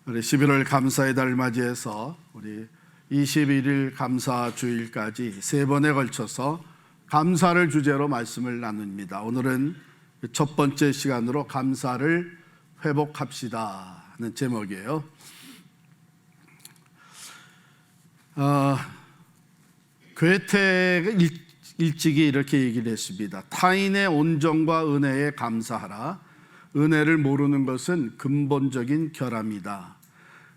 우리 11월 감사의 달 맞이해서 우리 21일 감사 주일까지 세 번에 걸쳐서 감사를 주제로 말씀을 나눕니다. 오늘은 첫 번째 시간으로 감사를 회복합시다 하는 제목이에요. 괴테가 일찍이 이렇게 얘기를 했습니다. 타인의 온정과 은혜에 감사하라. 은혜를 모르는 것은 근본적인 결함이다.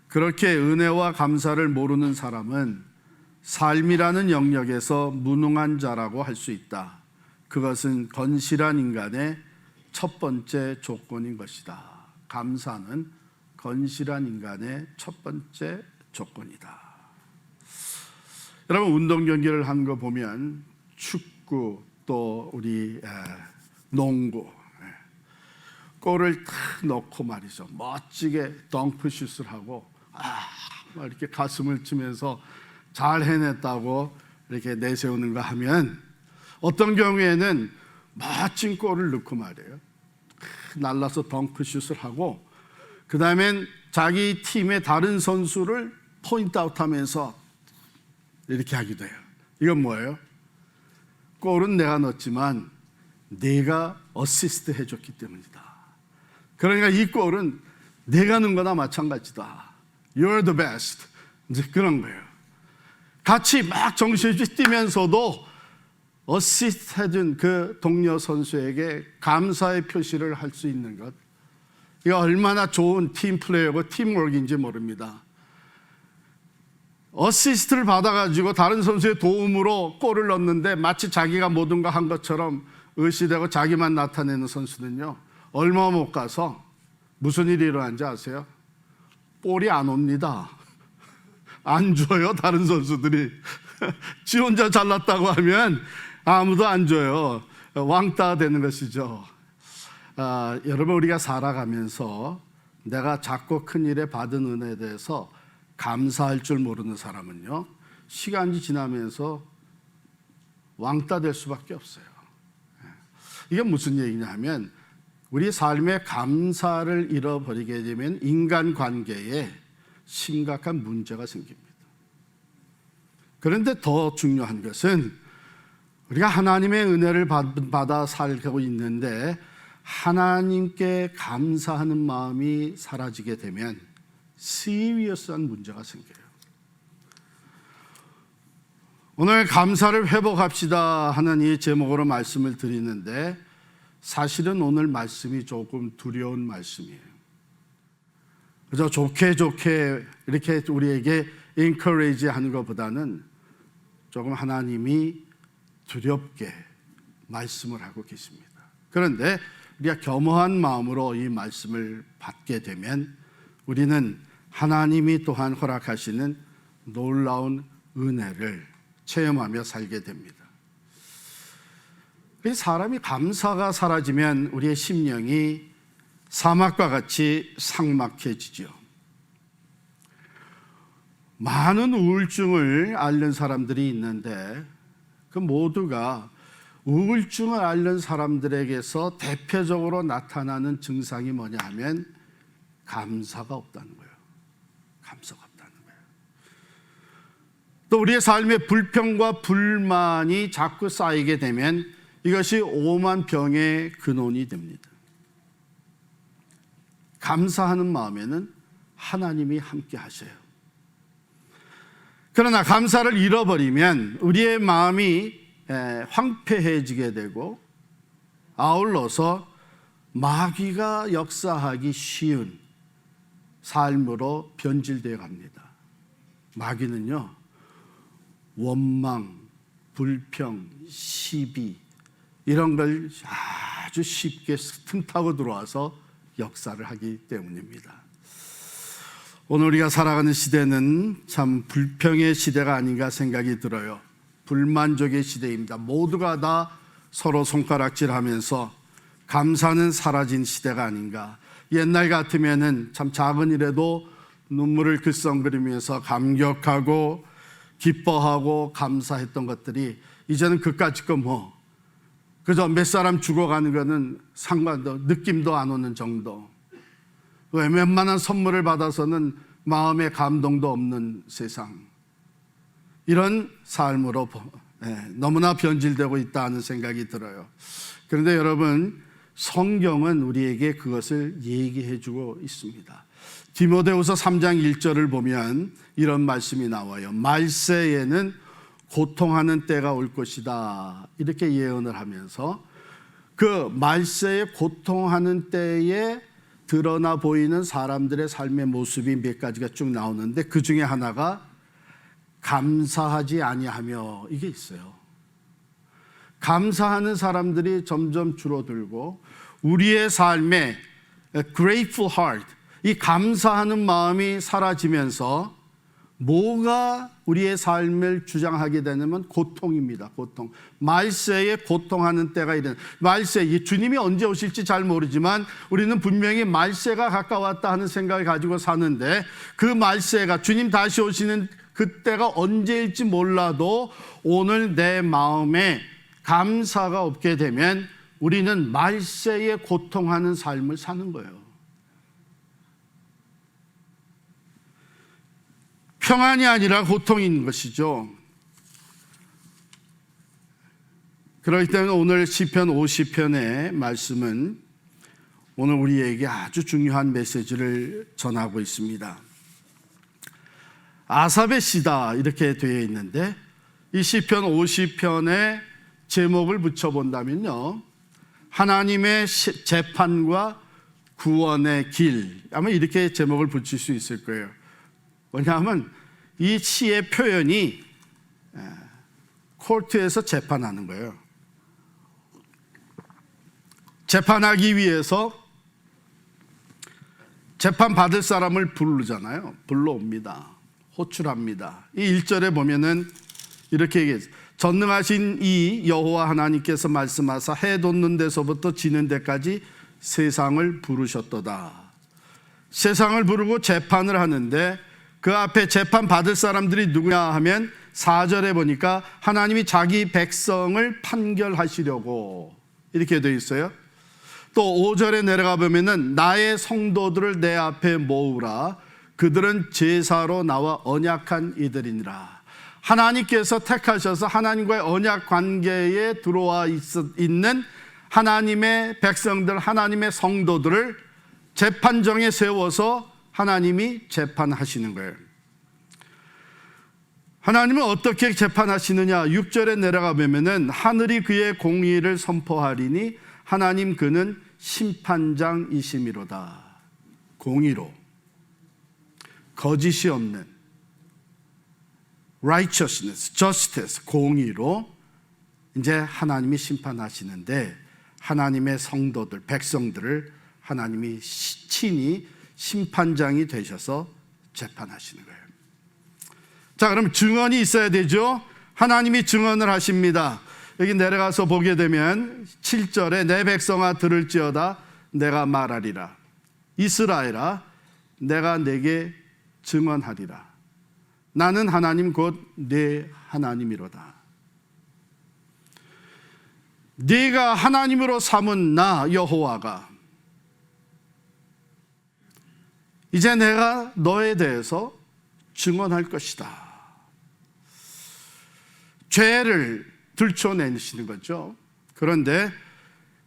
그렇게 은혜와 감사를 모르는 사람은 삶이라는 영역에서 무능한 자라고 할 수 있다. 그것은 건실한 인간의 첫 번째 조건인 것이다. 감사는 건실한 인간의 첫 번째 조건이다. 여러분, 운동 경기를 한 거 보면 축구 또 우리 농구 골을 탁 넣고 말이죠, 멋지게 덩크슛을 하고 막 이렇게 가슴을 치면서 잘 해냈다고 이렇게 내세우는가 하면, 어떤 경우에는 멋진 골을 넣고 말이에요, 날라서 덩크슛을 하고 그 다음엔 자기 팀의 다른 선수를 포인트 아웃하면서 이렇게 하기도 해요. 이건 뭐예요? 골은 내가 넣었지만 내가 어시스트 해줬기 때문이다. 그러니까 이 골은 내가 넣은 거나 마찬가지다. You're the best. 이제 그런 거예요. 같이 막 정신없이 뛰면서도 어시스트 해준 그 동료 선수에게 감사의 표시를 할 수 있는 것, 이거 얼마나 좋은 팀 플레이어고 팀워크인지 모릅니다. 어시스트를 받아가지고 다른 선수의 도움으로 골을 넣었는데 마치 자기가 모든 거 한 것처럼 의시되고 자기만 나타내는 선수는요, 얼마 못 가서 무슨 일이 일어난지 아세요? 볼이 안 옵니다. 안 줘요, 다른 선수들이. 지 혼자 잘났다고 하면 아무도 안 줘요. 왕따 되는 것이죠. 여러분, 우리가 살아가면서 내가 작고 큰 일에 받은 은혜에 대해서 감사할 줄 모르는 사람은요, 시간이 지나면서 왕따 될 수밖에 없어요. 이게 무슨 얘기냐 하면, 우리 삶의 감사를 잃어버리게 되면 인간관계에 심각한 문제가 생깁니다. 그런데 더 중요한 것은, 우리가 하나님의 은혜를 받아 살고 있는데 하나님께 감사하는 마음이 사라지게 되면 시리어스한 문제가 생겨요. 오늘 감사를 회복합시다 하는 이 제목으로 말씀을 드리는데, 사실은 오늘 말씀이 조금 두려운 말씀이에요. 그저 좋게 이렇게 우리에게 encourage 하는 것보다는 조금 하나님이 두렵게 말씀을 하고 계십니다. 그런데 우리가 겸허한 마음으로 이 말씀을 받게 되면 우리는 하나님이 또한 허락하시는 놀라운 은혜를 체험하며 살게 됩니다. 사람이 감사가 사라지면 우리의 심령이 사막과 같이 삭막해지죠. 많은 우울증을 앓는 사람들이 있는데 그 모두가 우울증을 앓는 사람들에게서 대표적으로 나타나는 증상이 뭐냐 하면 감사가 없다는 거예요. 감사가 없다는 거예요. 또 우리의 삶에 불평과 불만이 자꾸 쌓이게 되면 이것이 오만 병의 근원이 됩니다. 감사하는 마음에는 하나님이 함께 하셔요. 그러나 감사를 잃어버리면 우리의 마음이 황폐해지게 되고, 아울러서 마귀가 역사하기 쉬운 삶으로 변질되어 갑니다. 마귀는요, 원망, 불평, 시비 이런 걸 아주 쉽게 틈타고 들어와서 역사를 하기 때문입니다. 오늘 우리가 살아가는 시대는 참 불평의 시대가 아닌가 생각이 들어요. 불만족의 시대입니다. 모두가 다 서로 손가락질하면서 감사는 사라진 시대가 아닌가. 옛날 같으면은 참 작은 일에도 눈물을 글썽거리면서 감격하고 기뻐하고 감사했던 것들이 이제는 그까짓 거 그저 몇 사람 죽어가는 거는 상관도 느낌도 안 오는 정도. 웬만한 선물을 받아서는 마음의 감동도 없는 세상, 이런 삶으로 너무나 변질되고 있다는 생각이 들어요. 그런데 여러분, 성경은 우리에게 그것을 얘기해 주고 있습니다. 디모데후서 3장 1절을 보면 이런 말씀이 나와요. 말세에는 고통하는 때가 올 것이다, 이렇게 예언을 하면서 그 말세에 고통하는 때에 드러나 보이는 사람들의 삶의 모습이 몇 가지가 쭉 나오는데, 그 중에 하나가 감사하지 아니하며, 이게 있어요. 감사하는 사람들이 점점 줄어들고 우리의 삶에 grateful heart, 이 감사하는 마음이 사라지면서 뭐가 우리의 삶을 주장하게 되냐면 고통입니다. 고통. 말세에 고통하는 때가 이른, 말세, 주님이 언제 오실지 잘 모르지만 우리는 분명히 말세가 가까웠다 하는 생각을 가지고 사는데, 그 말세가, 주님 다시 오시는 그때가 언제일지 몰라도 오늘 내 마음에 감사가 없게 되면 우리는 말세에 고통하는 삶을 사는 거예요. 평안이 아니라 고통인 것이죠. 그렇기 때문에 오늘 시편 50편의 말씀은 오늘 우리에게 아주 중요한 메시지를 전하고 있습니다. 아삽의 시다, 이렇게 되어 있는데 이 시편 50편의 제목을 붙여본다면요, 하나님의 재판과 구원의 길, 아마 이렇게 제목을 붙일 수 있을 거예요. 왜냐하면 이 시의 표현이 코트에서 재판하는 거예요. 재판하기 위해서 재판받을 사람을 부르잖아요. 불러옵니다. 호출합니다. 이 1절에 보면은 이렇게 얘기해요. 전능하신 이 여호와 하나님께서 말씀하사 해 돋는 데서부터 지는 데까지 세상을 부르셨도다. 세상을 부르고 재판을 하는데 그 앞에 재판 받을 사람들이 누구냐 하면 4절에 보니까 하나님이 자기 백성을 판결하시려고, 이렇게 되어 있어요. 또 5절에 내려가 보면은 나의 성도들을 내 앞에 모으라, 그들은 제사로 나와 언약한 이들이니라. 하나님께서 택하셔서 하나님과의 언약 관계에 들어와 있는 하나님의 백성들, 하나님의 성도들을 재판정에 세워서 하나님이 재판하시는 거예요. 하나님은 어떻게 재판하시느냐? 6절에 내려가 보면은 하늘이 그의 공의를 선포하리니 하나님 그는 심판장이심이로다. 공의로, 거짓이 없는 righteousness, justice, 공의로 이제 하나님이 심판하시는데, 하나님의 성도들, 백성들을 하나님이 친히 심판장이 되셔서 재판하시는 거예요. 자, 그럼 증언이 있어야 되죠. 하나님이 증언을 하십니다. 여기 내려가서 보게 되면 7절에 내 백성아 들을지어다 내가 말하리라. 이스라엘아 내가 내게 증언하리라. 나는 하나님 곧 내 하나님이로다. 네가 하나님으로 삼은 나 여호와가 이제 내가 너에 대해서 증언할 것이다. 죄를 들춰내시는 거죠. 그런데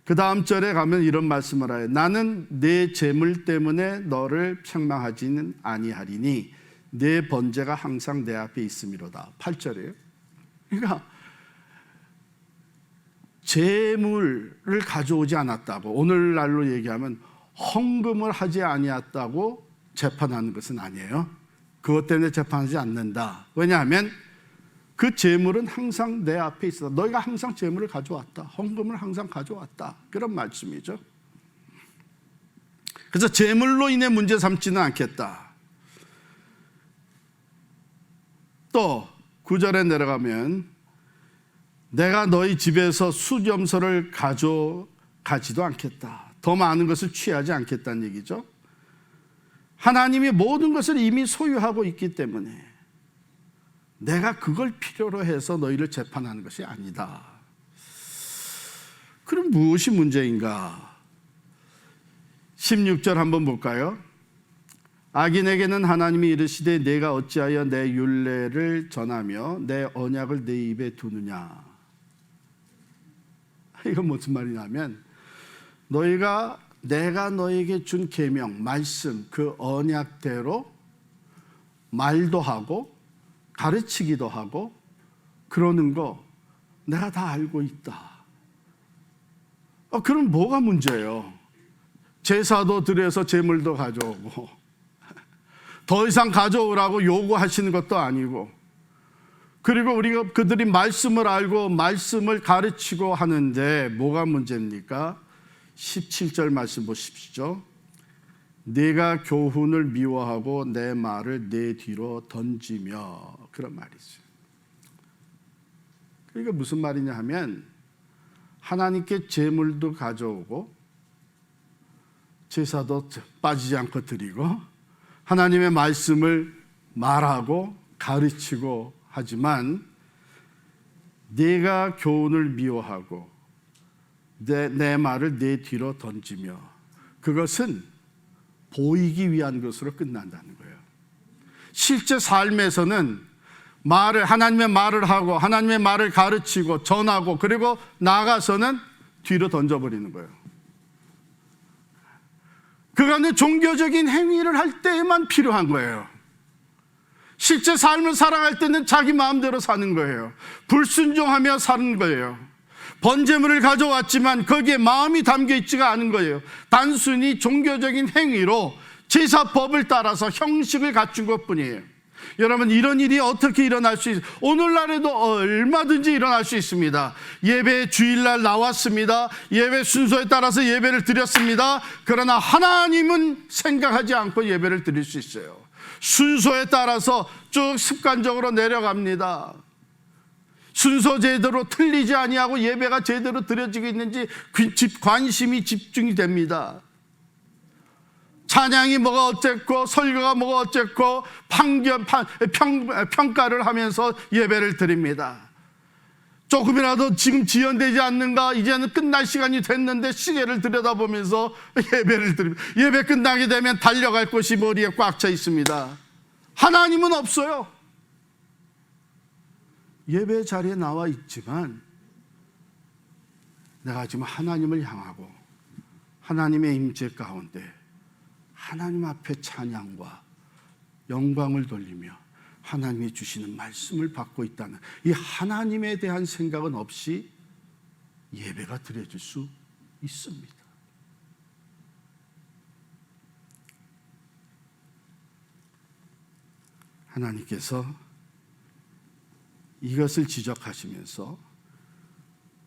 그 다음 절에 가면 이런 말씀을 해요. 나는 내 재물 때문에 너를 책망하지는 아니하리니 내 번제가 항상 내 앞에 있음이로다. 8절이에요. 그러니까 재물을 가져오지 않았다고, 오늘날로 얘기하면 헌금을 하지 아니했다고 재판하는 것은 아니에요. 그것 때문에 재판하지 않는다. 왜냐하면 그 재물은 항상 내 앞에 있어. 너희가 항상 재물을 가져왔다. 헌금을 항상 가져왔다. 그런 말씀이죠. 그래서 재물로 인해 문제 삼지는 않겠다. 또 9절에 내려가면 내가 너희 집에서 수점서를 가져가지도 않겠다. 더 많은 것을 취하지 않겠다는 얘기죠. 하나님이 모든 것을 이미 소유하고 있기 때문에 내가 그걸 필요로 해서 너희를 재판하는 것이 아니다. 그럼 무엇이 문제인가? 16절 한번 볼까요? 악인에게는 하나님이 이르시되 내가 어찌하여 내 율례를 전하며 내 언약을 내 입에 두느냐. 이건 무슨 말이냐면 내가 너에게 준 계명, 말씀, 그 언약대로 말도 하고 가르치기도 하고 그러는 거 내가 다 알고 있다. 그럼 뭐가 문제예요? 제사도 드려서 제물도 가져오고 더 이상 가져오라고 요구하시는 것도 아니고, 그리고 우리가 그들이 말씀을 알고 말씀을 가르치고 하는데 뭐가 문제입니까? 17절 말씀 보십시오. 내가 교훈을 미워하고 내 말을 내 뒤로 던지며, 그런 말이 있어요. 그러니까 무슨 말이냐 하면 하나님께 제물도 가져오고 제사도 빠지지 않고 드리고 하나님의 말씀을 말하고 가르치고 하지만 내가 교훈을 미워하고 내 말을 내 뒤로 던지며, 그것은 보이기 위한 것으로 끝난다는 거예요. 실제 삶에서는 하나님의 말을 하고 하나님의 말을 가르치고 전하고 그리고 나가서는 뒤로 던져버리는 거예요. 그거는 종교적인 행위를 할 때에만 필요한 거예요. 실제 삶을 살아갈 때는 자기 마음대로 사는 거예요. 불순종하며 사는 거예요. 번제물을 가져왔지만 거기에 마음이 담겨 있지가 않은 거예요. 단순히 종교적인 행위로 제사법을 따라서 형식을 갖춘 것뿐이에요. 여러분, 이런 일이 어떻게 일어날 수 있어요? 오늘날에도 얼마든지 일어날 수 있습니다. 예배 주일날 나왔습니다. 예배 순서에 따라서 예배를 드렸습니다. 그러나 하나님은 생각하지 않고 예배를 드릴 수 있어요. 순서에 따라서 쭉 습관적으로 내려갑니다. 순서 제대로 틀리지 아니하고 예배가 제대로 드려지고 있는지 관심이 집중이 됩니다. 찬양이 뭐가 어쨌고 설교가 뭐가 어쨌고 평가를 하면서 예배를 드립니다. 조금이라도 지금 지연되지 않는가, 이제는 끝날 시간이 됐는데 시계를 들여다보면서 예배를 드립니다. 예배 끝나게 되면 달려갈 곳이 머리에 꽉 차 있습니다. 하나님은 없어요. 예배 자리에 나와 있지만 내가 지금 하나님을 향하고 하나님의 임재 가운데 하나님 앞에 찬양과 영광을 돌리며 하나님이 주시는 말씀을 받고 있다는 이 하나님에 대한 생각은 없이 예배가 드려질 수 있습니다. 하나님께서 이것을 지적하시면서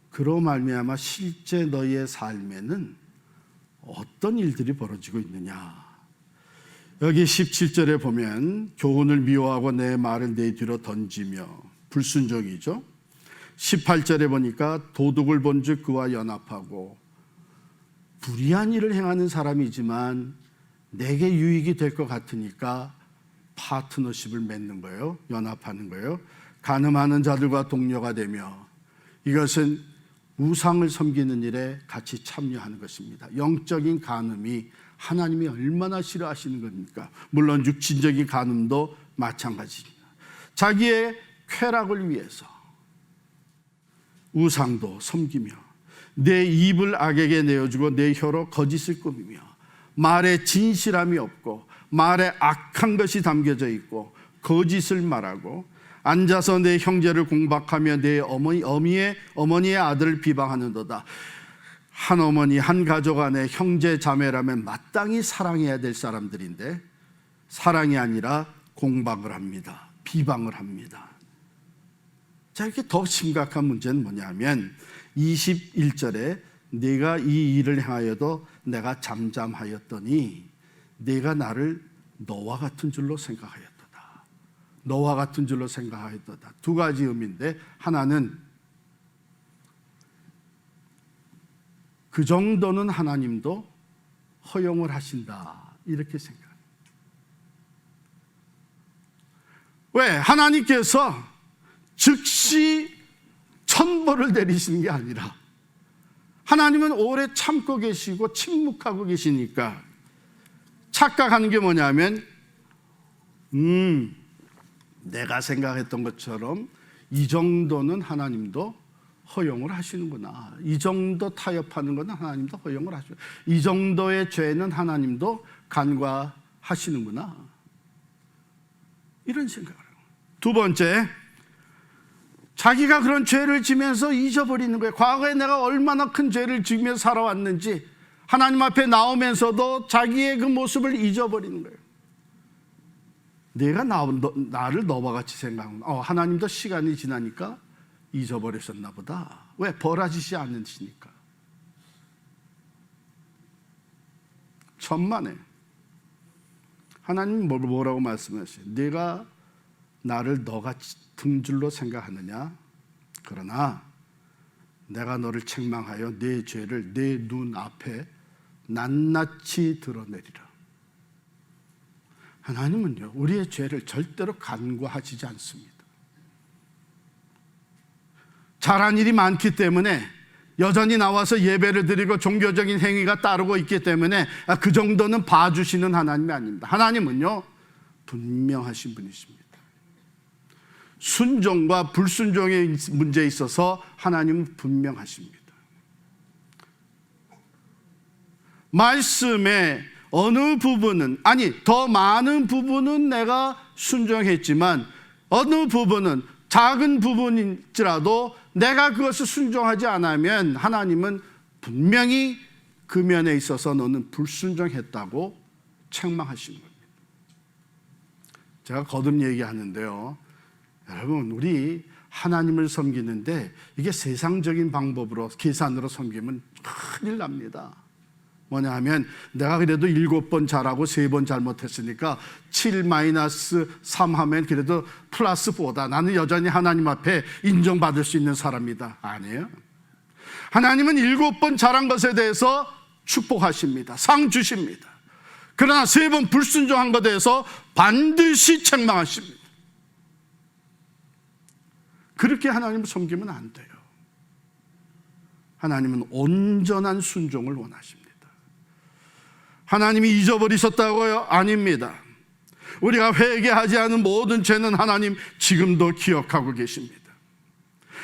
그로 말미암아 실제 너희의 삶에는 어떤 일들이 벌어지고 있느냐. 여기 17절에 보면 교훈을 미워하고 내 말을 내 뒤로 던지며, 불순종이죠. 18절에 보니까 도둑을 본즉 그와 연합하고, 불의한 일을 행하는 사람이지만 내게 유익이 될 것 같으니까 파트너십을 맺는 거예요. 연합하는 거예요. 간음하는 자들과 동료가 되며, 이것은 우상을 섬기는 일에 같이 참여하는 것입니다. 영적인 간음이 하나님이 얼마나 싫어하시는 겁니까? 물론 육신적인 간음도 마찬가지입니다. 자기의 쾌락을 위해서 우상도 섬기며 내 입을 악에게 내어주고 내 혀로 거짓을 꾸미며 말에 진실함이 없고 말에 악한 것이 담겨져 있고 거짓을 말하고 앉아서 내 형제를 공박하며 내 어머니의 아들을 비방하는도다. 한 어머니 한 가족 안에 형제 자매라면 마땅히 사랑해야 될 사람들인데 사랑이 아니라 공박을 합니다. 비방을 합니다. 자, 이렇게 더 심각한 문제는 뭐냐면 21절에 내가 이 일을 행하여도 내가 잠잠하였더니 내가 나를 너와 같은 줄로 생각하였도다. 너와 같은 줄로 생각하였도다. 두 가지 의미인데, 하나는 그 정도는 하나님도 허용을 하신다, 이렇게 생각합니다. 왜? 하나님께서 즉시 천벌을 내리시는 게 아니라 하나님은 오래 참고 계시고 침묵하고 계시니까 착각하는 게 뭐냐면 내가 생각했던 것처럼 이 정도는 하나님도 허용을 하시는구나. 이 정도 타협하는 것은 하나님도 허용을 하시고, 이 정도의 죄는 하나님도 간과하시는구나. 이런 생각을 해요. 두 번째, 자기가 그런 죄를 지면서 잊어버리는 거예요. 과거에 내가 얼마나 큰 죄를 지으며 살아왔는지 하나님 앞에 나오면서도 자기의 그 모습을 잊어버리는 거예요. 내가 나를 너와 같이 생각하면 하나님도 시간이 지나니까 잊어버리셨나 보다. 왜? 벌어지지 않으시니까. 천만에 하나님 뭐라고 말씀하세요? 네가 나를 너같이 등줄로 생각하느냐? 그러나 내가 너를 책망하여 네 죄를 내 눈앞에 낱낱이 드러내리라. 하나님은요, 우리의 죄를 절대로 간과하시지 않습니다. 잘한 일이 많기 때문에 여전히 나와서 예배를 드리고 종교적인 행위가 따르고 있기 때문에 그 정도는 봐주시는 하나님이 아닙니다. 하나님은요, 분명하신 분이십니다. 순종과 불순종의 문제에 있어서 하나님은 분명하십니다. 말씀의 어느 부분은, 더 많은 부분은 내가 순종했지만 어느 부분은, 작은 부분일지라도 내가 그것을 순종하지 않으면 하나님은 분명히 그 면에 있어서 너는 불순종했다고 책망하시는 겁니다. 제가 거듭 얘기하는데요, 여러분, 우리 하나님을 섬기는데 이게 세상적인 방법으로, 계산으로 섬기면 큰일 납니다. 뭐냐 하면 내가 그래도 7번 잘하고 3번 잘못했으니까 7-3 하면 그래도 플러스 4다. 나는 여전히 하나님 앞에 인정받을 수 있는 사람이다. 아니에요. 하나님은 7번 잘한 것에 대해서 축복하십니다. 상 주십니다. 그러나 3번 불순종한 것에 대해서 반드시 책망하십니다. 그렇게 하나님을 섬기면 안 돼요. 하나님은 온전한 순종을 원하십니다. 하나님이 잊어버리셨다고요? 아닙니다. 우리가 회개하지 않은 모든 죄는 하나님 지금도 기억하고 계십니다.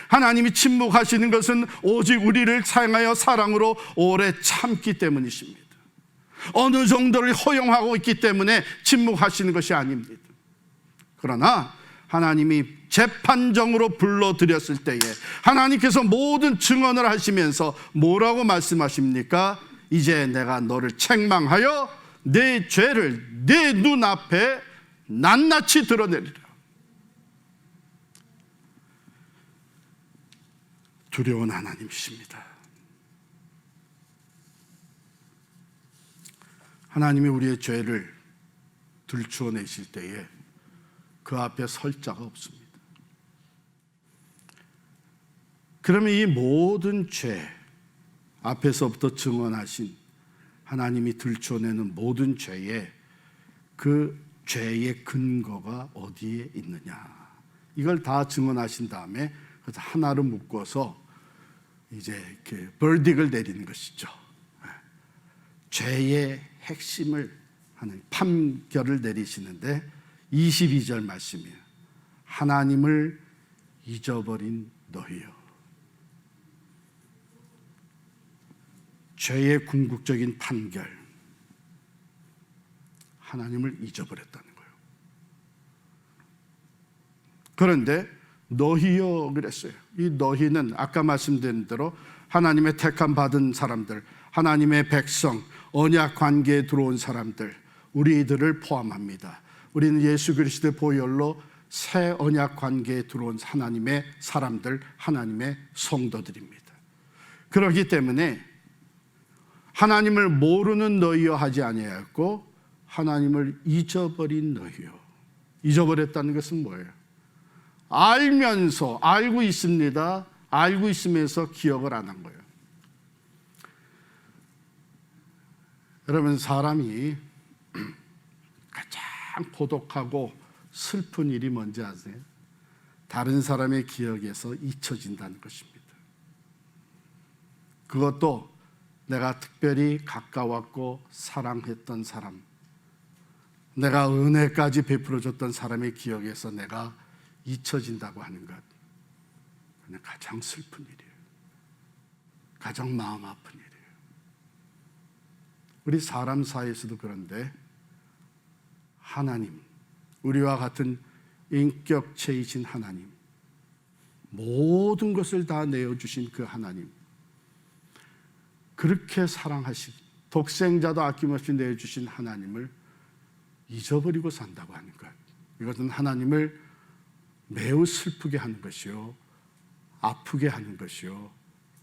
하나님이 침묵하시는 것은 오직 우리를 사용하여 사랑으로 오래 참기 때문이십니다. 어느 정도를 허용하고 있기 때문에 침묵하시는 것이 아닙니다. 그러나 하나님이 재판정으로 불러들였을 때에 하나님께서 모든 증언을 하시면서 뭐라고 말씀하십니까? 이제 내가 너를 책망하여 내 죄를 내 눈앞에 낱낱이 드러내리라. 두려운 하나님이십니다. 하나님이 우리의 죄를 들추어내실 때에 그 앞에 설 자가 없습니다. 그러면 이 모든 죄 앞에서부터 증언하신 하나님이 들춰내는 모든 죄에 그 죄의 근거가 어디에 있느냐, 이걸 다 증언하신 다음에 그래서 하나로 묶어서 이제 이렇게 벌딕을 내리는 것이죠. 죄의 핵심을 하는 판결을 내리시는데 22절 말씀이에요. 하나님을 잊어버린 너희여. 죄의 궁극적인 판결, 하나님을 잊어버렸다는 거예요. 그런데 너희여 그랬어요. 이 너희는 아까 말씀드린 대로 하나님의 택함 받은 사람들, 하나님의 백성, 언약 관계에 들어온 사람들, 우리들을 포함합니다. 우리는 예수 그리스도의 보혈로 새 언약 관계에 들어온 하나님의 사람들, 하나님의 성도들입니다. 그렇기 때문에 하나님을 모르는 너희여 하지 아니하였고 하나님을 잊어버린 너희여. 잊어버렸다는 것은 뭐예요? 알면서, 알고 있습니다. 알고 있으면서 기억을 안 한 거예요. 여러분, 사람이 가장 고독하고 슬픈 일이 뭔지 아세요? 다른 사람의 기억에서 잊혀진다는 것입니다. 그것도 내가 특별히 가까웠고 사랑했던 사람, 내가 은혜까지 베풀어줬던 사람의 기억에서 내가 잊혀진다고 하는 것, 그냥 가장 슬픈 일이에요. 가장 마음 아픈 일이에요. 우리 사람 사이에서도 그런데 하나님, 우리와 같은 인격체이신 하나님, 모든 것을 다 내어주신 그 하나님, 그렇게 사랑하신, 독생자도 아낌없이 내어주신 하나님을 잊어버리고 산다고 하는 것, 이것은 하나님을 매우 슬프게 하는 것이요, 아프게 하는 것이요,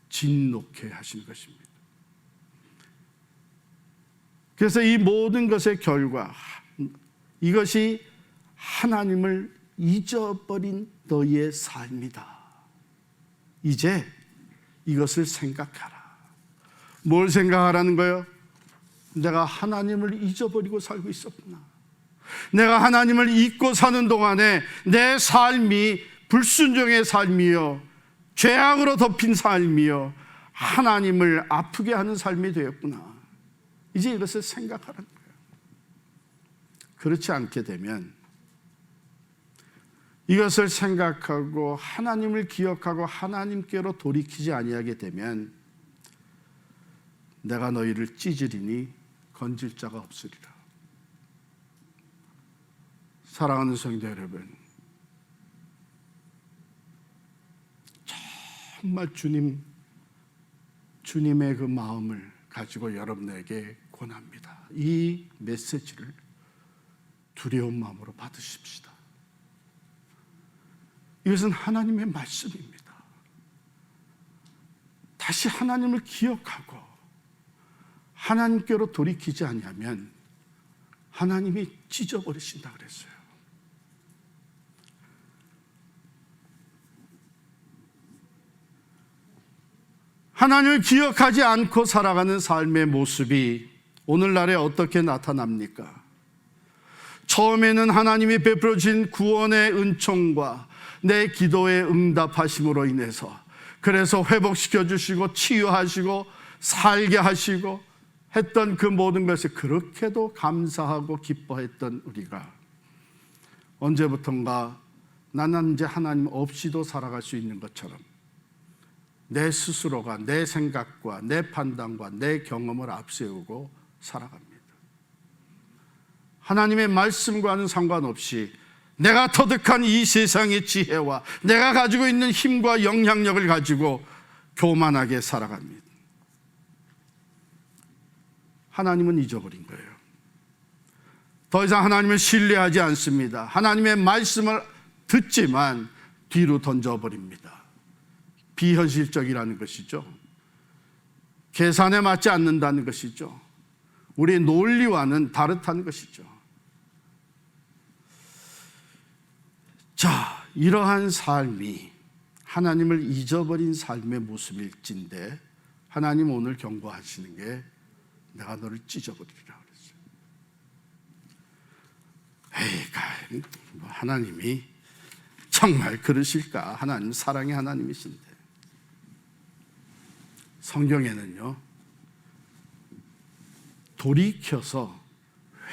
진노케 하시는 것입니다. 그래서 이 모든 것의 결과, 이것이 하나님을 잊어버린 너희의 삶이다. 이제 이것을 생각하라. 뭘 생각하라는 거예요? 내가 하나님을 잊어버리고 살고 있었구나. 내가 하나님을 잊고 사는 동안에 내 삶이 불순종의 삶이요, 죄악으로 덮인 삶이요, 하나님을 아프게 하는 삶이 되었구나. 이제 이것을 생각하라는 거예요. 그렇지 않게 되면, 이것을 생각하고 하나님을 기억하고 하나님께로 돌이키지 아니하게 되면 내가 너희를 찢으리니 건질 자가 없으리라. 사랑하는 성도 여러분, 정말 주님의 그 마음을 가지고 여러분에게 권합니다. 이 메시지를 두려운 마음으로 받으십시다. 이것은 하나님의 말씀입니다. 다시 하나님을 기억하고 하나님께로 돌이키지 아니하면 하나님이 찢어버리신다 그랬어요. 하나님을 기억하지 않고 살아가는 삶의 모습이 오늘날에 어떻게 나타납니까? 처음에는 하나님이 베풀어 주신 구원의 은총과 내 기도에 응답하심으로 인해서, 그래서 회복시켜 주시고 치유하시고 살게 하시고 했던 그 모든 것에 그렇게도 감사하고 기뻐했던 우리가 언제부턴가 나는 이제 하나님 없이도 살아갈 수 있는 것처럼 내 스스로가 내 생각과 내 판단과 내 경험을 앞세우고 살아갑니다. 하나님의 말씀과는 상관없이 내가 터득한 이 세상의 지혜와 내가 가지고 있는 힘과 영향력을 가지고 교만하게 살아갑니다. 하나님은 잊어버린 거예요. 더 이상 하나님을 신뢰하지 않습니다. 하나님의 말씀을 듣지만 뒤로 던져버립니다. 비현실적이라는 것이죠. 계산에 맞지 않는다는 것이죠. 우리의 논리와는 다르다는 것이죠. 자, 이러한 삶이 하나님을 잊어버린 삶의 모습일진데 하나님 오늘 경고하시는 게 내가 너를 찢어버리리라 그랬어요. 에이, 하나님이 정말 그러실까? 하나님 사랑의 하나님이신데. 성경에는요, 돌이켜서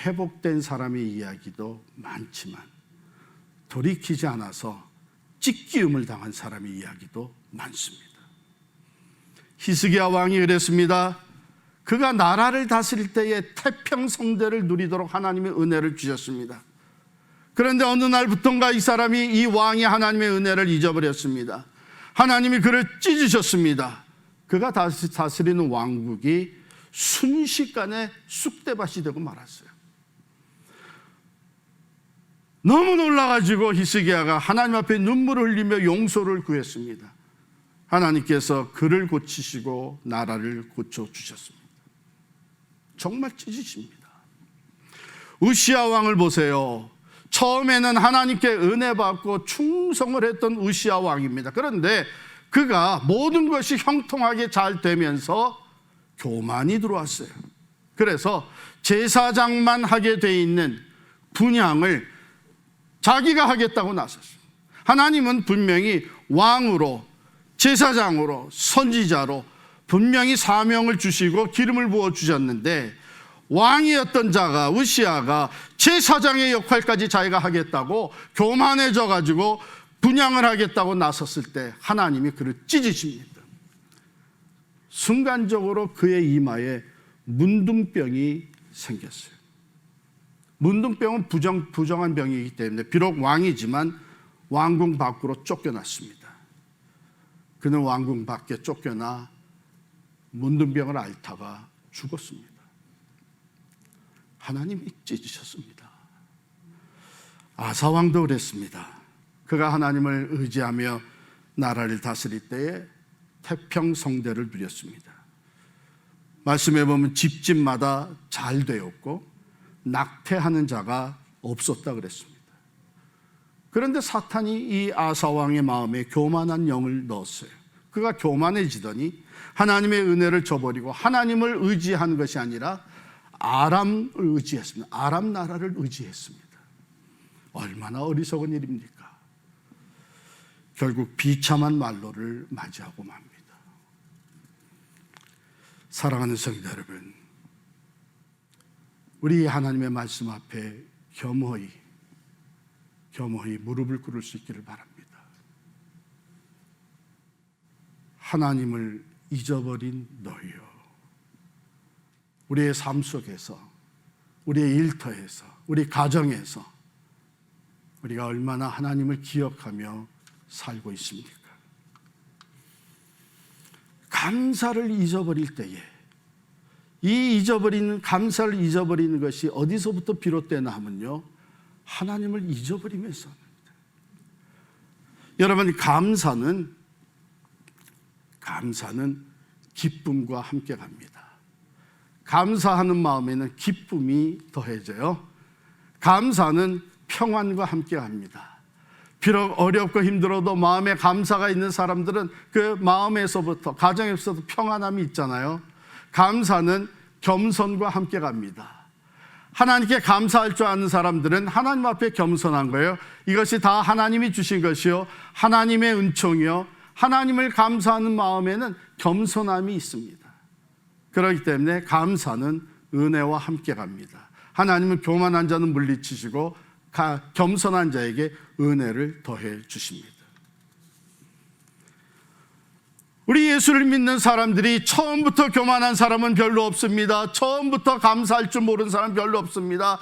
회복된 사람의 이야기도 많지만 돌이키지 않아서 찢기움을 당한 사람의 이야기도 많습니다. 히스기야 왕이 그랬습니다. 그가 나라를 다스릴 때에 태평성대를 누리도록 하나님의 은혜를 주셨습니다. 그런데 어느 날부터인가 이 사람이, 이 왕이 하나님의 은혜를 잊어버렸습니다. 하나님이 그를 찢으셨습니다. 그가 다스리는 왕국이 순식간에 쑥대밭이 되고 말았어요. 너무 놀라가지고 히스기야가 하나님 앞에 눈물을 흘리며 용서를 구했습니다. 하나님께서 그를 고치시고 나라를 고쳐주셨습니다. 정말 찢으십니다. 우시야 왕을 보세요. 처음에는 하나님께 은혜 받고 충성을 했던 우시야 왕입니다. 그런데 그가 모든 것이 형통하게 잘 되면서 교만이 들어왔어요. 그래서 제사장만 하게 돼 있는 분향을 자기가 하겠다고 나섰어요. 하나님은 분명히 왕으로, 제사장으로, 선지자로 분명히 사명을 주시고 기름을 부어 주셨는데 왕이었던 자가, 우시아가 제사장의 역할까지 자기가 하겠다고 교만해져 가지고 분향을 하겠다고 나섰을 때 하나님이 그를 찢으십니다. 순간적으로 그의 이마에 문둥병이 생겼어요. 문둥병은 부정한 병이기 때문에 비록 왕이지만 왕궁 밖으로 쫓겨났습니다. 그는 왕궁 밖에 쫓겨나 문둥병을 앓다가 죽었습니다. 하나님이 찢으셨습니다. 아사왕도 그랬습니다. 그가 하나님을 의지하며 나라를 다스릴 때에 태평성대를 누렸습니다. 말씀해 보면 집집마다 잘 되었고 낙태하는 자가 없었다 그랬습니다. 그런데 사탄이 이 아사왕의 마음에 교만한 영을 넣었어요. 그가 교만해지더니 하나님의 은혜를 저버리고 하나님을 의지한 것이 아니라 아람을 의지했습니다. 아람 나라를 의지했습니다. 얼마나 어리석은 일입니까? 결국 비참한 말로를 맞이하고 맙니다. 사랑하는 성도 여러분, 우리 하나님의 말씀 앞에 겸허히 무릎을 꿇을 수 있기를 바랍니다. 하나님을 잊어버린 너희요. 우리의 삶 속에서, 우리의 일터에서, 우리 가정에서 우리가 얼마나 하나님을 기억하며 살고 있습니까? 감사를 잊어버릴 때에 이 감사를 잊어버리는 것이 어디서부터 비롯되나 하면요, 하나님을 잊어버리면서입니다. 여러분, 감사는 기쁨과 함께 갑니다. 감사하는 마음에는 기쁨이 더해져요. 감사는 평안과 함께 갑니다. 비록 어렵고 힘들어도 마음에 감사가 있는 사람들은 그 마음에서부터, 가정에서도 평안함이 있잖아요. 감사는 겸손과 함께 갑니다. 하나님께 감사할 줄 아는 사람들은 하나님 앞에 겸손한 거예요. 이것이 다 하나님이 주신 것이요, 하나님의 은총이요, 하나님을 감사하는 마음에는 겸손함이 있습니다. 그렇기 때문에 감사는 은혜와 함께 갑니다. 하나님은 교만한 자는 물리치시고 겸손한 자에게 은혜를 더해 주십니다. 우리 예수를 믿는 사람들이 처음부터 교만한 사람은 별로 없습니다. 처음부터 감사할 줄 모르는 사람은 별로 없습니다.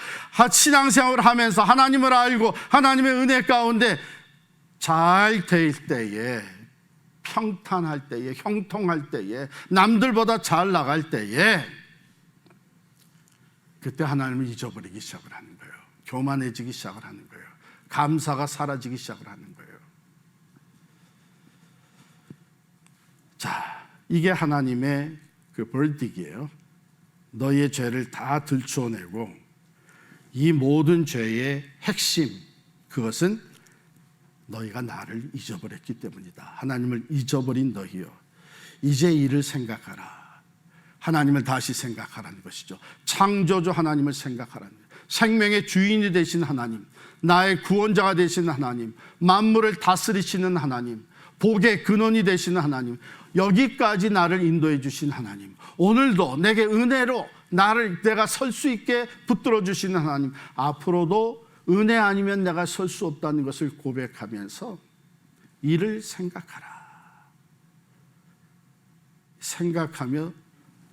신앙생활을 하면서 하나님을 알고 하나님의 은혜 가운데 잘 될 때에, 평탄할 때에, 형통할 때에, 남들보다 잘 나갈 때에, 그때 하나님을 잊어버리기 시작을 하는 거예요. 교만해지기 시작을 하는 거예요. 감사가 사라지기 시작을 하는 거예요. 자, 이게 하나님의 그 벌칙이에요. 너희의 죄를 다 들추어내고 이 모든 죄의 핵심, 그것은 너희가 나를 잊어버렸기 때문이다. 하나님을 잊어버린 너희요, 이제 이를 생각하라. 하나님을 다시 생각하라는 것이죠. 창조주 하나님을 생각하라는 거예요. 생명의 주인이 되신 하나님, 나의 구원자가 되신 하나님, 만물을 다스리시는 하나님, 복의 근원이 되시는 하나님, 여기까지 나를 인도해 주신 하나님, 오늘도 내게 은혜로 내가 설 수 있게 붙들어 주시는 하나님, 앞으로도 은혜 아니면 내가 설 수 없다는 것을 고백하면서 이를 생각하라. 생각하며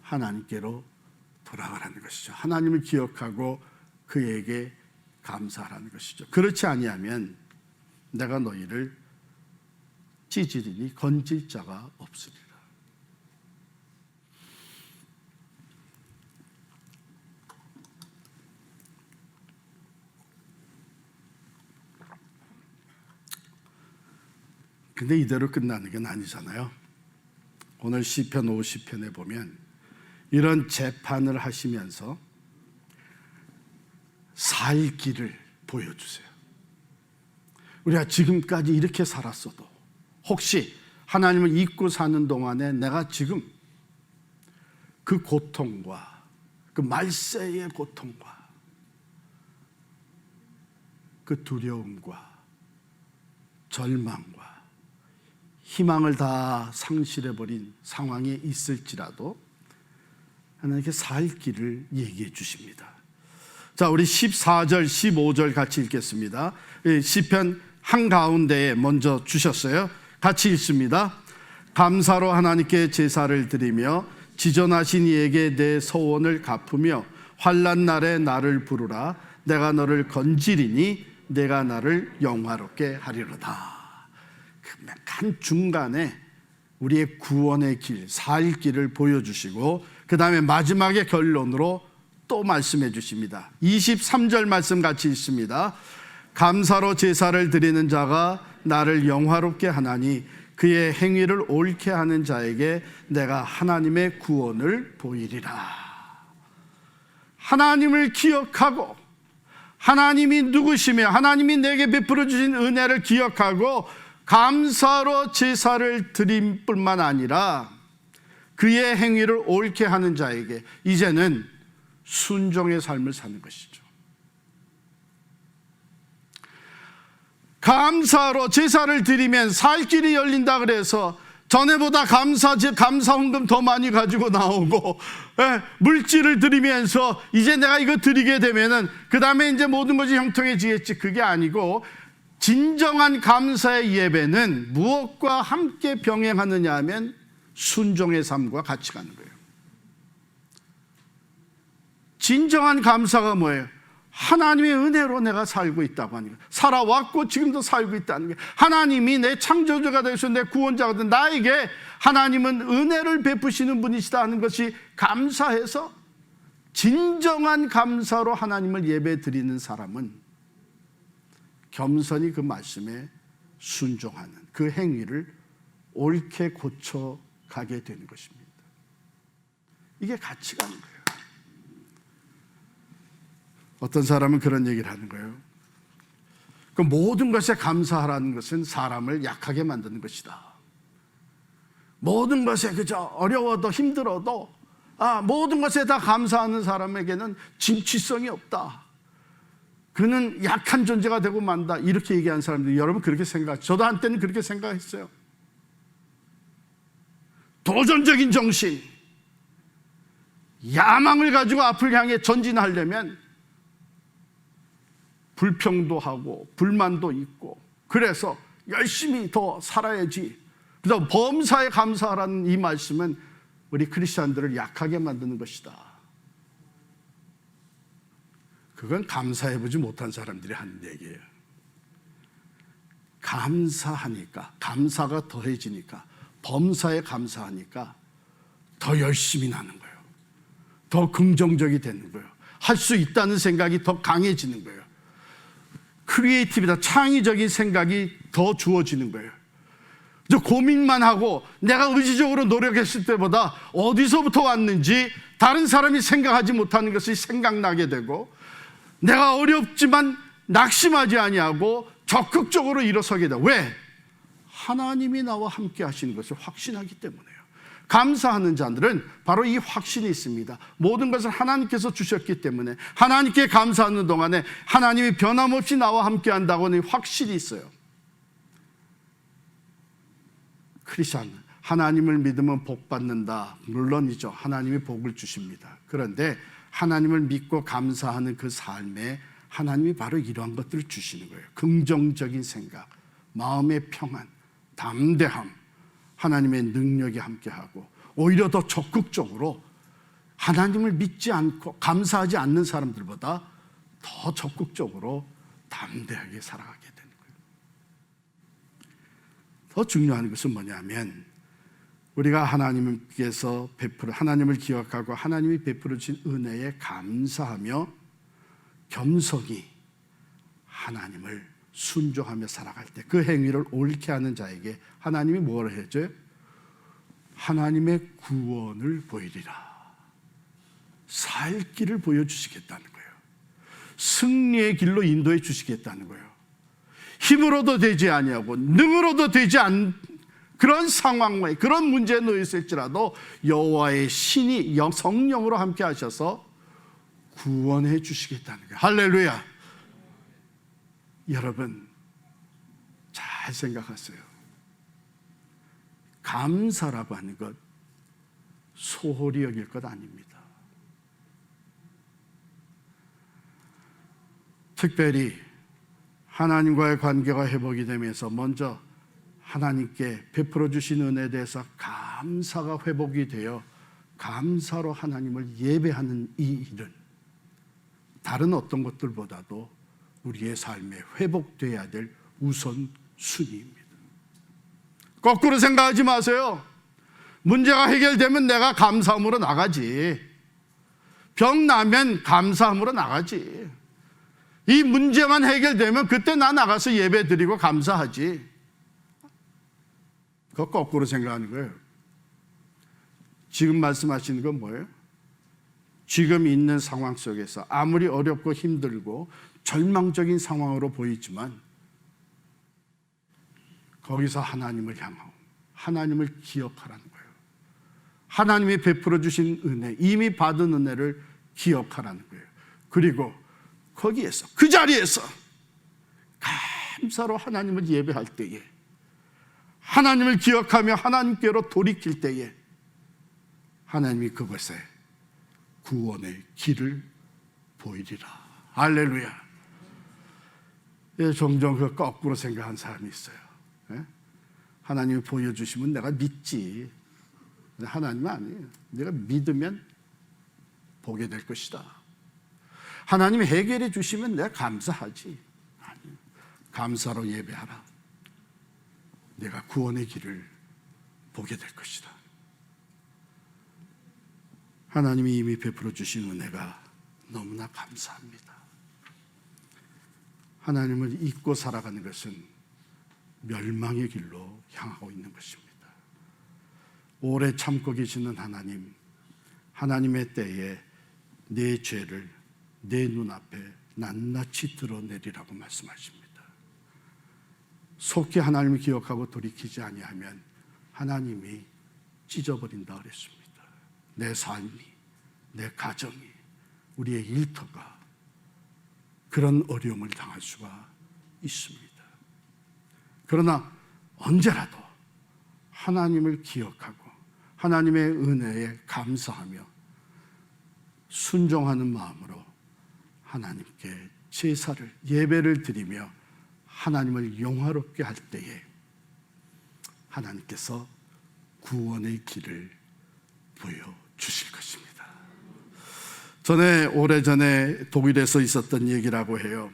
하나님께로 돌아가라는 것이죠. 하나님을 기억하고 그에게 감사하라는 것이죠. 그렇지 아니하면 내가 너희를 찢으리니 건질 자가 없으리라. 근데 이대로 끝나는 건 아니잖아요. 오늘 시편 50편에 보면 이런 재판을 하시면서 살 길을 보여주세요. 우리가 지금까지 이렇게 살았어도 혹시 하나님을 잊고 사는 동안에 내가 지금 그 고통과 그 말세의 고통과 그 두려움과 절망과 희망을 다 상실해버린 상황에 있을지라도 하나님께 살 길을 얘기해 주십니다. 자, 우리 14절, 15절 같이 읽겠습니다. 시편 한가운데에 먼저 주셨어요. 같이 읽습니다. 감사로 하나님께 제사를 드리며 지존하신 이에게 내 소원을 갚으며 환난 날에 나를 부르라. 내가 너를 건지리니 내가 나를 영화롭게 하리로다. 한 중간에 우리의 구원의 길, 살 길을 보여주시고 그 다음에 마지막에 결론으로 또 말씀해 주십니다. 23절 말씀 같이 있습니다. 감사로 제사를 드리는 자가 나를 영화롭게 하나니 그의 행위를 옳게 하는 자에게 내가 하나님의 구원을 보이리라. 하나님을 기억하고 하나님이 누구시며 하나님이 내게 베풀어 주신 은혜를 기억하고 감사로 제사를 드릴 뿐만 아니라 그의 행위를 옳게 하는 자에게 이제는 순종의 삶을 사는 것이죠. 감사로 제사를 드리면 살 길이 열린다 그래서 전에보다 감사 헌금 더 많이 가지고 나오고 물질을 드리면서 이제 내가 이거 드리게 되면은 그 다음에 이제 모든 것이 형통해지겠지. 그게 아니고 진정한 감사의 예배는 무엇과 함께 병행하느냐 하면 순종의 삶과 같이 가는 거예요. 진정한 감사가 뭐예요? 하나님의 은혜로 내가 살고 있다고 하니까 살아왔고 지금도 살고 있다는 게 하나님이 내 창조주가 되셔서 내 구원자가 된 나에게 하나님은 은혜를 베푸시는 분이시다 하는 것이 감사해서 진정한 감사로 하나님을 예배 드리는 사람은 겸손히 그 말씀에 순종하는 그 행위를 옳게 고쳐가게 되는 것입니다. 이게 같이 가는 거예요. 어떤 사람은 그런 얘기를 하는 거예요. 그 모든 것에 감사하라는 것은 사람을 약하게 만드는 것이다. 모든 것에 그저 어려워도 힘들어도 모든 것에 다 감사하는 사람에게는 진취성이 없다. 그는 약한 존재가 되고 만다. 이렇게 얘기하는 사람들이 여러분 그렇게 생각하죠. 저도 한때는 그렇게 생각했어요. 도전적인 정신, 야망을 가지고 앞을 향해 전진하려면 불평도 하고 불만도 있고 그래서 열심히 더 살아야지. 그래서 범사에 감사하라는 이 말씀은 우리 크리스찬들을 약하게 만드는 것이다. 그건 감사해보지 못한 사람들이 하는 얘기예요. 감사하니까, 감사가 더해지니까, 범사에 감사하니까 더 열심히 나는 거예요. 더 긍정적이 되는 거예요. 할 수 있다는 생각이 더 강해지는 거예요. 크리에이티브다, 창의적인 생각이 더 주어지는 거예요. 고민만 하고 내가 의지적으로 노력했을 때보다 어디서부터 왔는지 다른 사람이 생각하지 못하는 것이 생각나게 되고 내가 어렵지만 낙심하지 아니하고 적극적으로 일어서게 돼요. 왜? 하나님이 나와 함께 하시는 것을 확신하기 때문에요. 감사하는 자들은 바로 이 확신이 있습니다. 모든 것을 하나님께서 주셨기 때문에 하나님께 감사하는 동안에 하나님이 변함없이 나와 함께 한다고는 확실히 있어요. 크리스찬, 하나님을 믿으면 복 받는다. 물론이죠. 하나님이 복을 주십니다. 그런데 하나님을 믿고 감사하는 그 삶에 하나님이 바로 이러한 것들을 주시는 거예요. 긍정적인 생각, 마음의 평안, 담대함, 하나님의 능력이 함께하고 오히려 더 적극적으로 하나님을 믿지 않고 감사하지 않는 사람들보다 더 적극적으로 담대하게 살아가게 되는 거예요. 더 중요한 것은 뭐냐면 우리가 하나님께서 하나님을 기억하고 하나님이 베풀어 주신 은혜에 감사하며 겸손히 하나님을 순종하며 살아갈 때 그 행위를 옳게 하는 자에게 하나님이 뭐라 해줘요? 하나님의 구원을 보이리라. 살 길을 보여주시겠다는 거예요. 승리의 길로 인도해 주시겠다는 거예요. 힘으로도 되지 아니하고 능으로도 되지 않는 그런 상황에 그런 문제에 놓였을지라도 여호와의 신이 성령으로 함께 하셔서 구원해 주시겠다는 거예요. 할렐루야. 여러분 잘 생각하세요. 감사라고 하는 것 소홀히 여길 것 아닙니다. 특별히 하나님과의 관계가 회복이 되면서 먼저 하나님께 베풀어 주신 은혜에 대해서 감사가 회복이 되어 감사로 하나님을 예배하는 이 일은 다른 어떤 것들보다도 우리의 삶에 회복되어야 될 우선순위입니다. 거꾸로 생각하지 마세요. 문제가 해결되면 내가 감사함으로 나가지. 병 나면 감사함으로 나가지. 이 문제만 해결되면 그때 나 나가서 예배 드리고 감사하지. 그거 거꾸로 생각하는 거예요. 지금 말씀하시는 건 뭐예요? 지금 있는 상황 속에서 아무리 어렵고 힘들고 절망적인 상황으로 보이지만 거기서 하나님을 향하고 하나님을 기억하라는 거예요. 하나님이 베풀어 주신 은혜, 이미 받은 은혜를 기억하라는 거예요. 그리고 거기에서, 그 자리에서 감사로 하나님을 예배할 때에, 하나님을 기억하며 하나님께로 돌이킬 때에 하나님이 그것에 구원의 길을 보이리라. 할렐루야. 예, 종종 그 거꾸로 생각한 사람이 있어요. 예? 하나님이 보여주시면 내가 믿지. 하나님은 아니에요. 내가 믿으면 보게 될 것이다. 하나님이 해결해 주시면 내가 감사하지. 아니요. 감사로 예배하라. 내가 구원의 길을 보게 될 것이다. 하나님이 이미 베풀어 주신 은혜가 너무나 감사합니다. 하나님을 잊고 살아가는 것은 멸망의 길로 향하고 있는 것입니다. 오래 참고 계시는 하나님, 하나님의 때에 내 죄를 내 눈앞에 낱낱이 드러내리라고 말씀하십니다. 속히 하나님을 기억하고 돌이키지 아니하면 하나님이 찢어버린다 그랬습니다. 내 삶이, 내 가정이, 우리의 일터가 그런 어려움을 당할 수가 있습니다. 그러나 언제라도 하나님을 기억하고 하나님의 은혜에 감사하며 순종하는 마음으로 하나님께 제사를, 예배를 드리며 하나님을 영화롭게 할 때에 하나님께서 구원의 길을 보여주실 것입니다. 오래전에 독일에서 있었던 얘기라고 해요.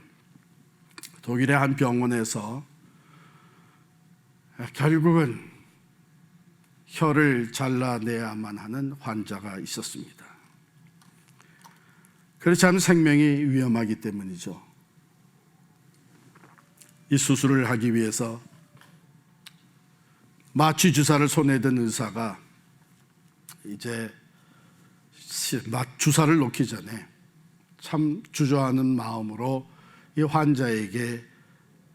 독일의 한 병원에서 결국은 혀를 잘라내야만 하는 환자가 있었습니다. 그렇지 않으면 생명이 위험하기 때문이죠. 이 수술을 하기 위해서 마취 주사를 손에 든 의사가 이제 주사를 놓기 전에 참 주저하는 마음으로 이 환자에게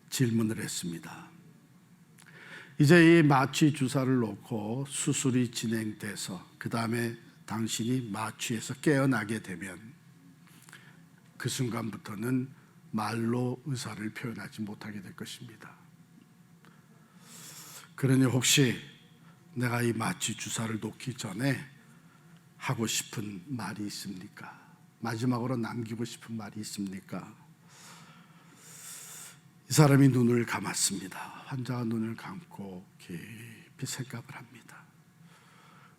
질문을 했습니다. 이제 이 마취 주사를 놓고 수술이 진행돼서 그 다음에 당신이 마취에서 깨어나게 되면 그 순간부터는 말로 의사를 표현하지 못하게 될 것입니다. 그러니 혹시 내가 이 마취 주사를 놓기 전에 하고 싶은 말이 있습니까? 마지막으로 남기고 싶은 말이 있습니까? 이 사람이 눈을 감았습니다. 환자가 눈을 감고 깊이 생각을 합니다.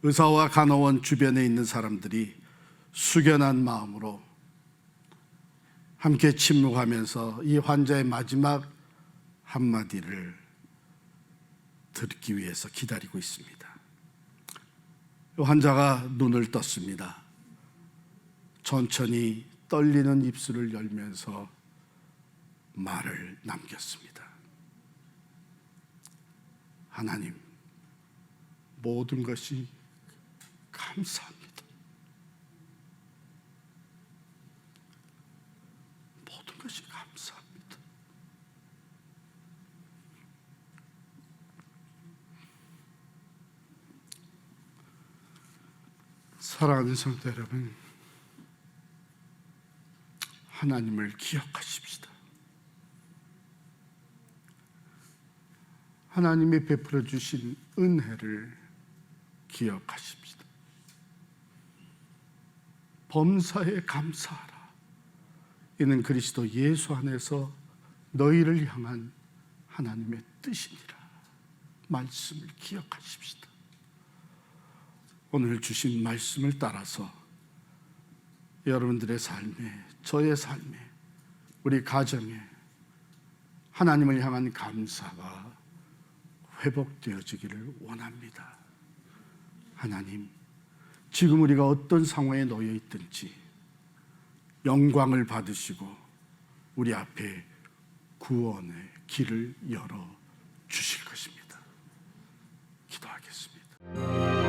의사와 간호원 주변에 있는 사람들이 숙연한 마음으로 함께 침묵하면서 이 환자의 마지막 한마디를 듣기 위해서 기다리고 있습니다. 환자가 눈을 떴습니다. 천천히 떨리는 입술을 열면서 말을 남겼습니다. 하나님, 모든 것이 감사합니다. 모든 것이 감사합니다. 사랑하는 성도 여러분, 하나님을 기억하십시다. 하나님이 베풀어 주신 은혜를 기억하십시다. 범사에 감사하라. 이는 그리스도 예수 안에서 너희를 향한 하나님의 뜻이니라. 말씀을 기억하십시다. 오늘 주신 말씀을 따라서 여러분들의 삶에, 저의 삶에, 우리 가정에 하나님을 향한 감사가 회복되어지기를 원합니다. 하나님, 지금 우리가 어떤 상황에 놓여 있든지 영광을 받으시고 우리 앞에 구원의 길을 열어 주실 것입니다. 기도하겠습니다.